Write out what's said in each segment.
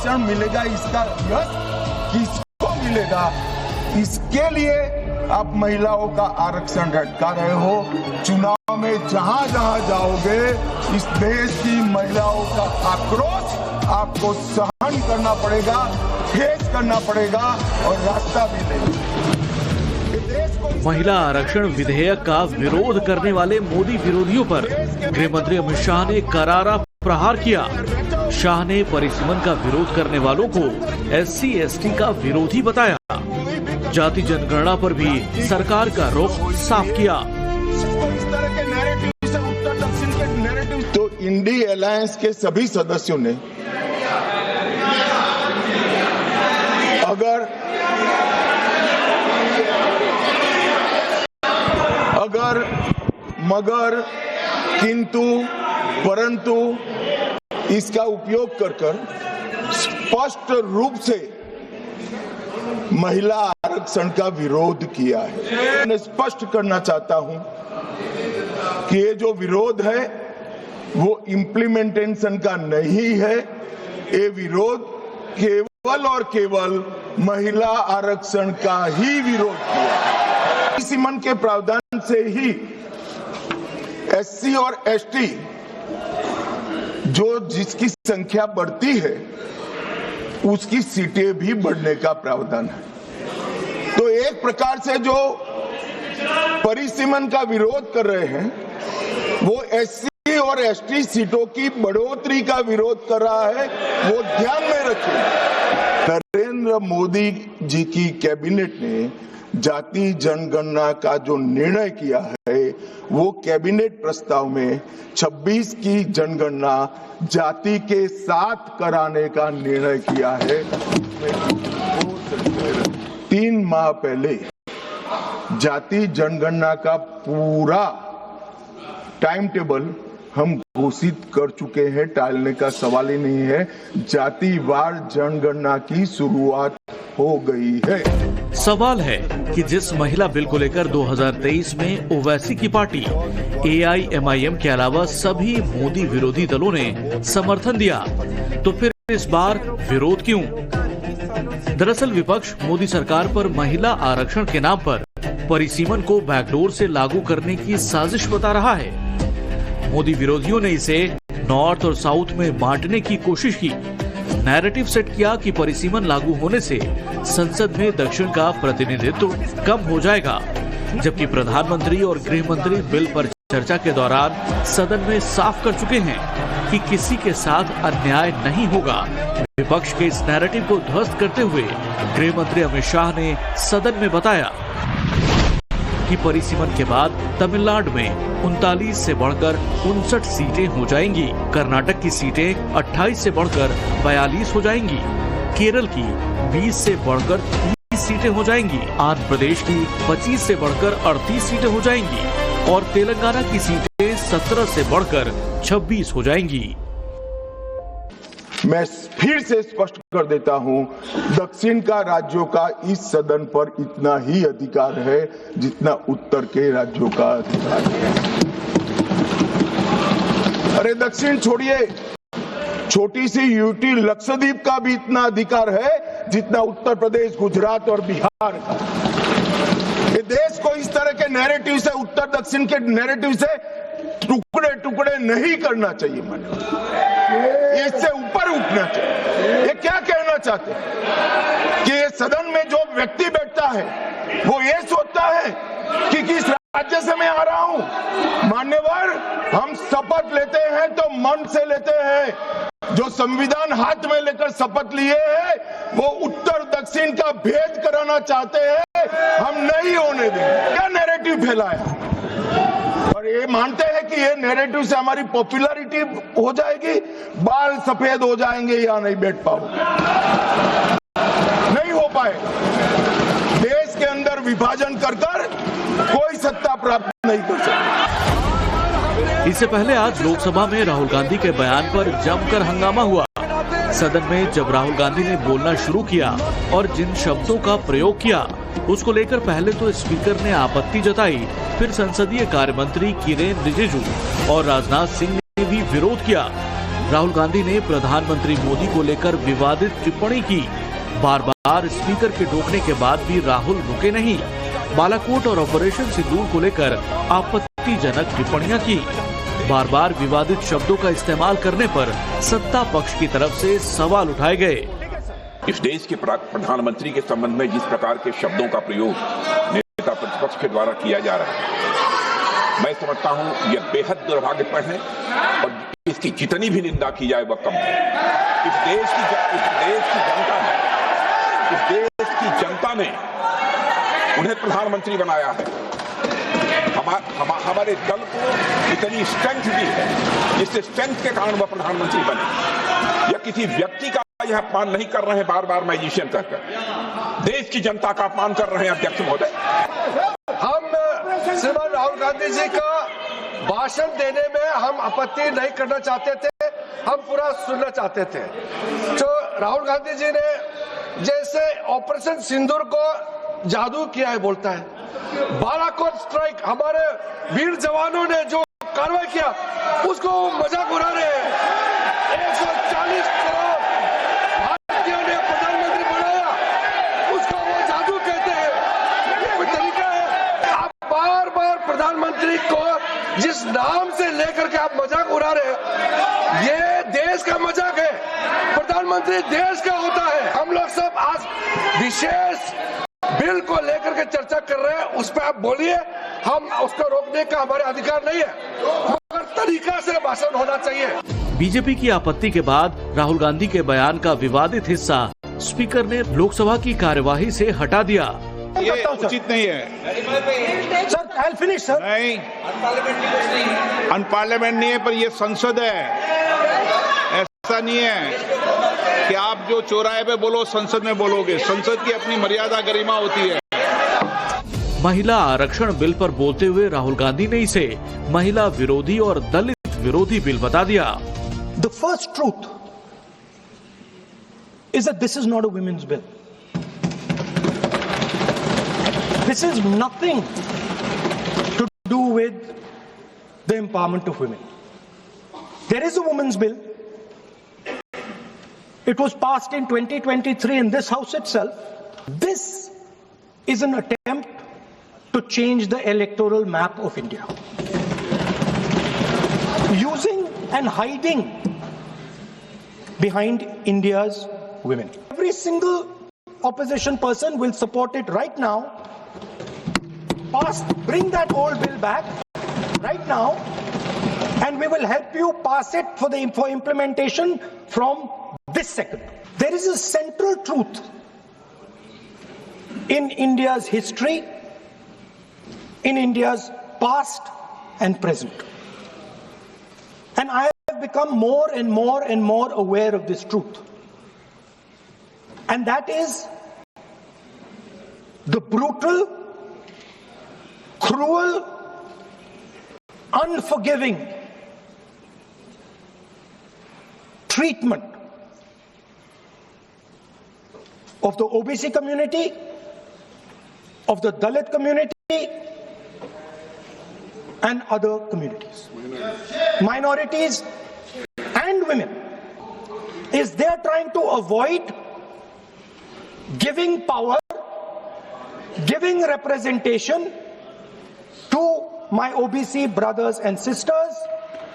आरक्षण मिलेगा, इसका यश किसको मिलेगा, इसके लिए आप महिलाओं का आरक्षण लटका रहे हो। चुनाव में जहां जहां जाओगे इस देश की महिलाओं का आक्रोश आपको सहन करना पड़ेगा, फेस करना पड़ेगा और रास्ता भी नहीं। महिला आरक्षण विधेयक का विरोध करने वाले मोदी विरोधियों पर गृह मंत्री अमित शाह ने करारा प्रहार किया। शाह ने परिसीमन का विरोध करने वालों को SC/ST का विरोधी बताया। जाति जनगणना पर भी सरकार का रुख साफ किया। तो इंडी अलायंस के सभी सदस्यों ने अगर मगर किंतु परंतु इसका उपयोग कर स्पष्ट रूप से महिला आरक्षण का विरोध किया है। मैं स्पष्ट करना चाहता हूं कि ये जो विरोध है वो इम्प्लीमेंटेशन का नहीं है। ये विरोध केवल और केवल महिला आरक्षण का ही विरोध किया। सीमन के प्रावधान से ही SC और ST जो जिसकी संख्या बढ़ती है उसकी सीटें भी बढ़ने का प्रावधान है। तो एक प्रकार से जो परिसीमन का विरोध कर रहे हैं वो SC और ST सीटों की बढ़ोतरी का विरोध कर रहा है, वो ध्यान में रखिए। नरेंद्र मोदी जी की कैबिनेट ने जाति जनगणना का जो निर्णय किया है वो कैबिनेट प्रस्ताव में 26 की जनगणना जाति के साथ कराने का निर्णय किया है। 3 माह पहले जाति जनगणना का पूरा टाइम टेबल हम घोषित कर चुके हैं, टालने का सवाल ही नहीं है। जातिवार जनगणना की शुरुआत हो गई है। सवाल है कि जिस महिला बिल को लेकर 2023 में ओवैसी की पार्टी AIMIM के अलावा सभी मोदी विरोधी दलों ने समर्थन दिया, तो फिर इस बार विरोध क्यों? दरअसल विपक्ष मोदी सरकार पर महिला आरक्षण के नाम पर परिसीमन को बैकडोर से लागू करने की साजिश बता रहा है। मोदी विरोधियों ने इसे नॉर्थ और साउथ में बांटने की कोशिश की। नैरेटिव सेट किया कि परिसीमन लागू होने से संसद में दक्षिण का प्रतिनिधित्व कम हो जाएगा, जबकि प्रधानमंत्री और गृह मंत्री बिल पर चर्चा के दौरान सदन में साफ कर चुके हैं कि किसी के साथ अन्याय नहीं होगा। विपक्ष के इस नैरेटिव को ध्वस्त करते हुए गृह मंत्री अमित शाह ने सदन में बताया कि परिसीमन के बाद तमिलनाडु में 39 से बढ़कर 59 सीटें हो जाएंगी, कर्नाटक की सीटें 28 से बढ़कर 42 हो जाएंगी, केरल की 20 से बढ़कर 30 सीटें हो जाएंगी, आंध्र प्रदेश की 25 से बढ़कर 38 सीटें हो जाएंगी और तेलंगाना की सीटें 17 से बढ़कर 26 हो जाएंगी। मैं फिर से स्पष्ट कर देता हूं, दक्षिण का राज्यों का इस सदन पर इतना ही अधिकार है जितना उत्तर के राज्यों का अधिकार है। अरे दक्षिण छोड़िए, छोटी सी यूटी लक्षद्वीप का भी इतना अधिकार है जितना उत्तर प्रदेश, गुजरात और बिहार का। ये देश को इस तरह के नैरेटिव से, उत्तर दक्षिण के नैरेटिव से टुकड़े टुकड़े नहीं करना चाहिए। इससे ऊपर उठना चाहिए। ये क्या कहना चाहते हैं कि ये सदन में जो व्यक्ति बैठता है वो ये सोचता है कि किस राज्य से मैं आ रहा हूं। मान्यवर, हम शपथ लेते हैं तो मन से लेते हैं। जो संविधान हाथ में लेकर शपथ लिए हैं वो उत्तर दक्षिण का भेद कराना चाहते हैं, हम नहीं होने देंगे। क्या नैरेटिव फैलाया और ये मानते हैं कि ये नैरेटिव से हमारी पॉपुलैरिटी हो जाएगी, बाल सफेद हो जाएंगे या नहीं बैठ पाओगे। नहीं हो पाए। देश के अंदर विभाजन कर कोई सत्ता प्राप्त नहीं कर सकता। इससे पहले आज लोकसभा में राहुल गांधी के बयान पर जमकर हंगामा हुआ। सदन में जब राहुल गांधी ने बोलना शुरू किया और जिन शब्दों का प्रयोग किया उसको लेकर पहले तो स्पीकर ने आपत्ति जताई, फिर संसदीय कार्य मंत्री किरेन रिजिजू और राजनाथ सिंह ने भी विरोध किया। राहुल गांधी ने प्रधानमंत्री मोदी को लेकर विवादित टिप्पणी की। बार बार स्पीकर के टोकने के बाद भी राहुल रुके नहीं। बालाकोट और ऑपरेशन सिंदूर को लेकर आपत्तिजनक टिप्पणियां की। बार बार विवादित शब्दों का इस्तेमाल करने पर सत्ता पक्ष की तरफ से सवाल उठाए गए। इस देश के प्रधानमंत्री के संबंध में जिस प्रकार के शब्दों का प्रयोग नेता प्रतिपक्ष के द्वारा किया जा रहा है, मैं समझता हूं यह बेहद दुर्भाग्यपूर्ण है और इसकी जितनी भी निंदा की जाए वह कम है। इस देश की जनता ने उन्हें प्रधानमंत्री बनाया है। हमारे दल को इतनी स्ट्रेंथ दी है जिससे स्ट्रेंथ के कारण वह प्रधानमंत्री बने। यह किसी व्यक्ति का यह अपमान नहीं कर रहे हैं बार बार मैजिशियन कहकर, देश की जनता का अपमान कर रहे हैं अध्यक्ष महोदय। हम श्रीमान राहुल गांधी जी का भाषण देने में हम आपत्ति नहीं करना चाहते थे, हम पूरा सुनना चाहते थे। जो राहुल गांधी जी ने जैसे ऑपरेशन सिंदूर को जादू किया है बोलता है, बालाकोट स्ट्राइक हमारे वीर जवानों ने जो कार्रवाई किया उसको मजाक उड़ा रहे हैं। 140 करोड़ भारतीयों ने प्रधानमंत्री बनाया, उसको वो जादू कहते हैं। ये कोई तरीका है? आप बार बार प्रधानमंत्री को जिस नाम से लेकर के आप मजाक उड़ा रहे हैं, ये देश का मजाक है। प्रधानमंत्री देश का होता है। हम लोग सब आज विशेष बिल को लेकर के चर्चा कर रहे हैं, उस पर आप बोलिए, हम उसको रोकने का हमारे अधिकार नहीं है, मगर तरीका से भाषण होना चाहिए। बीजेपी की आपत्ति के बाद राहुल गांधी के बयान का विवादित हिस्सा स्पीकर ने लोकसभा की कार्यवाही से हटा दिया। ये उचित नहीं है sir, I will finish sir. नहीं, अनपार्लियामेंट नहीं है, पर ये संसद है। ऐसा नहीं है कि आप जो चौराहे पे बोलो संसद में बोलोगे। संसद की अपनी मर्यादा गरिमा होती है। महिला आरक्षण बिल पर बोलते हुए राहुल गांधी ने इसे महिला विरोधी और दलित विरोधी बिल बता दिया। The first truth is that this is not a women's bill. This is nothing to do with the empowerment of women. There is a women's bill. It was passed in 2023 in this house itself. This is an attempt to change the electoral map of India. Using and hiding behind India's women. Every single opposition person will support it right now. Bring that old bill back right now, and we will help you pass it for implementation from this second. There is a central truth in India's history, in India's past and present. And I have become more and more and more aware of this truth. And that is the brutal, cruel, unforgiving treatment of the OBC community, of the Dalit community, and other communities, minorities and women, is they're trying to avoid giving power, giving representation to my OBC brothers and sisters,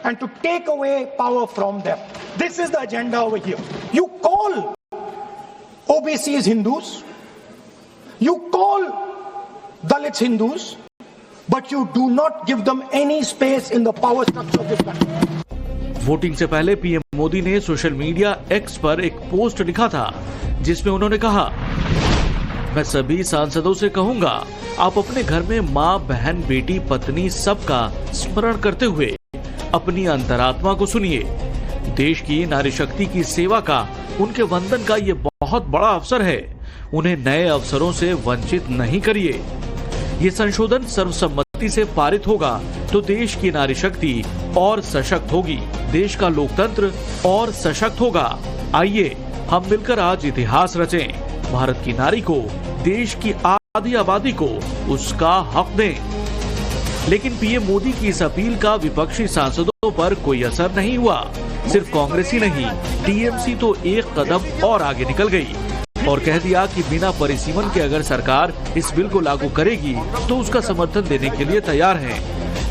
and to take away power from them. This is the agenda over here. You call OBCs Hindus, you call Dalits Hindus, but you do not give them any space in the power structure of this country. Voting से पहले PM Modi ने social media x पर एक post लिखा था, जिसमें उन्होंने कहा, मैं सभी सांसदों से कहूंगा, आप अपने घर में माँ, बहन, बेटी, पत्नी सबका स्मरण करते हुए अपनी अंतरात्मा को सुनिए। देश की नारी शक्ति की सेवा का, उनके वंदन का ये बहुत बड़ा अवसर है। उन्हें नए अवसरों से वंचित नहीं करिए। ये संशोधन सर्वसम्मति से पारित होगा तो देश की नारी शक्ति और सशक्त होगी, देश का लोकतंत्र और सशक्त होगा। आइए हम मिलकर आज इतिहास रचें, भारत की नारी को, देश की आधी आबादी को उसका हक दें। लेकिन पीएम मोदी की इस अपील का विपक्षी सांसदों पर कोई असर नहीं हुआ। सिर्फ कांग्रेस ही नहीं, टीएमसी तो एक कदम और आगे निकल गई और कह दिया कि बिना परिसीमन के अगर सरकार इस बिल को लागू करेगी तो उसका समर्थन देने के लिए तैयार है।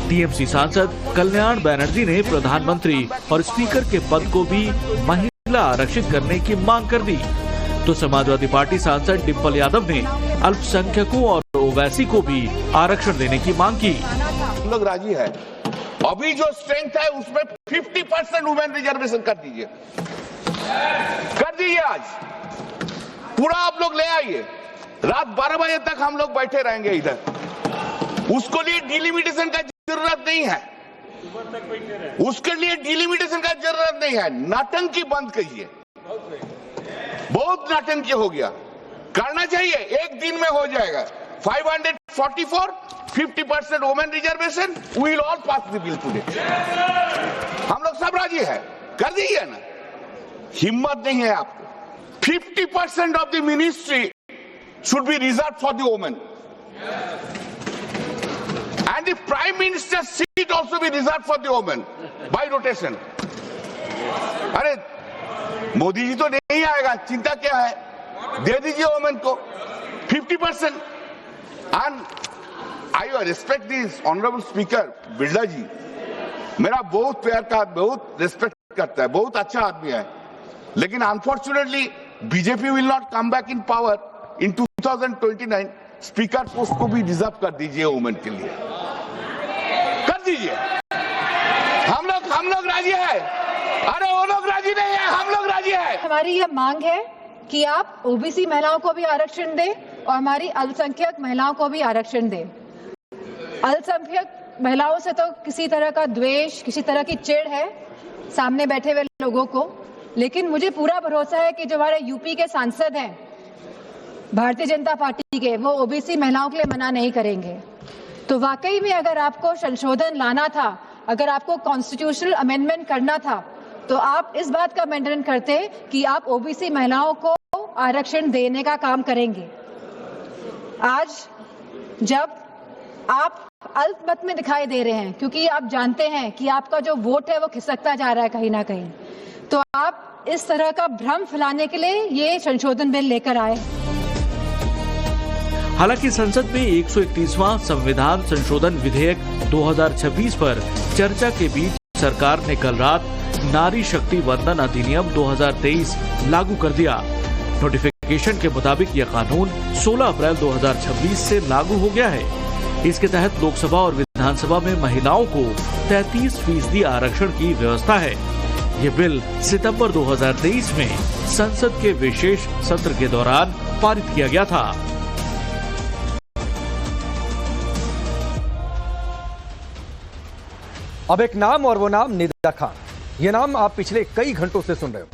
टीएमसी सांसद कल्याण बनर्जी ने प्रधानमंत्री और स्पीकर के पद को भी महिला आरक्षित करने की मांग कर दी, तो समाजवादी पार्टी सांसद डिम्पल यादव ने अल्पसंख्यकों और ओवैसी को भी आरक्षण देने की मांग की। हम लोग राजी है, अभी जो स्ट्रेंथ है उसमें 50% वुमेन रिजर्वेशन कर दीजिए, आज पूरा आप लोग ले आइए। रात 12 बजे तक हम लोग बैठे रहेंगे इधर, उसको लिए डिलिमिटेशन का जरूरत नहीं है, उसके लिए डिलिमिटेशन का जरूरत नहीं है। नौटंकी बंद कीजिए, बहुत नौटंकी हो गया, करना चाहिए, एक दिन में हो जाएगा। 544 50% women reservation, we will all pass the bill today. हम लोग सब राजी है, कर दीजिए ना, हिम्मत नहीं है आपको। 50% of the ministry should be reserved for the women, and the prime minister's seat also be reserved for the women by rotation. अरे मोदी जी तो नहीं आएगा, चिंता क्या है, दे दीजिए वुमेन को 50%। and I respect this honorable speaker Birla जी, मेरा बहुत प्यार का, बहुत रिस्पेक्ट करता है, बहुत अच्छा आदमी है, लेकिन unfortunately BJP will not come back in power in 2029। Speaker post को भी रिजर्व कर दीजिए वुमेन के लिए, कर दीजिए। हम लोग राजी है, अरे वो लोग राजी नहीं है, हम लोग राजी है। हमारी यह मांग है कि आप ओबीसी महिलाओं को भी आरक्षण दें और हमारी अल्पसंख्यक महिलाओं को भी आरक्षण दें। अल्पसंख्यक महिलाओं से तो किसी तरह का द्वेष, किसी तरह की चिढ़ है सामने बैठे हुए लोगों को, लेकिन मुझे पूरा भरोसा है कि जो हमारे यूपी के सांसद हैं भारतीय जनता पार्टी के, वो ओबीसी महिलाओं के लिए मना नहीं करेंगे। तो वाकई में अगर आपको संशोधन लाना था, अगर आपको कॉन्स्टिट्यूशनल अमेंडमेंट करना था, तो आप इस बात का अमेंडमेंट करते कि आप ओबीसी महिलाओं को आरक्षण देने का काम करेंगे। आज जब आप अल्पमत में दिखाई दे रहे हैं, क्योंकि आप जानते हैं कि आपका जो वोट है वो खिसकता जा रहा है कहीं ना कहीं, तो आप इस तरह का भ्रम फैलाने के लिए ये संशोधन बिल लेकर आए। हालांकि संसद में 131वां संविधान संशोधन विधेयक 2026 पर चर्चा के बीच सरकार ने कल रात नारी शक्ति वंदन अधिनियम 2023 लागू कर दिया। नोटिफिकेशन के मुताबिक यह कानून 16 अप्रैल 2026 से लागू हो गया है। इसके तहत लोकसभा और विधानसभा में महिलाओं को 33% आरक्षण की व्यवस्था है। ये बिल सितंबर 2023 में संसद के विशेष सत्र के दौरान पारित किया गया था। अब एक नाम, और वो नाम निदा खान। ये नाम आप पिछले कई घंटों से सुन रहे हो।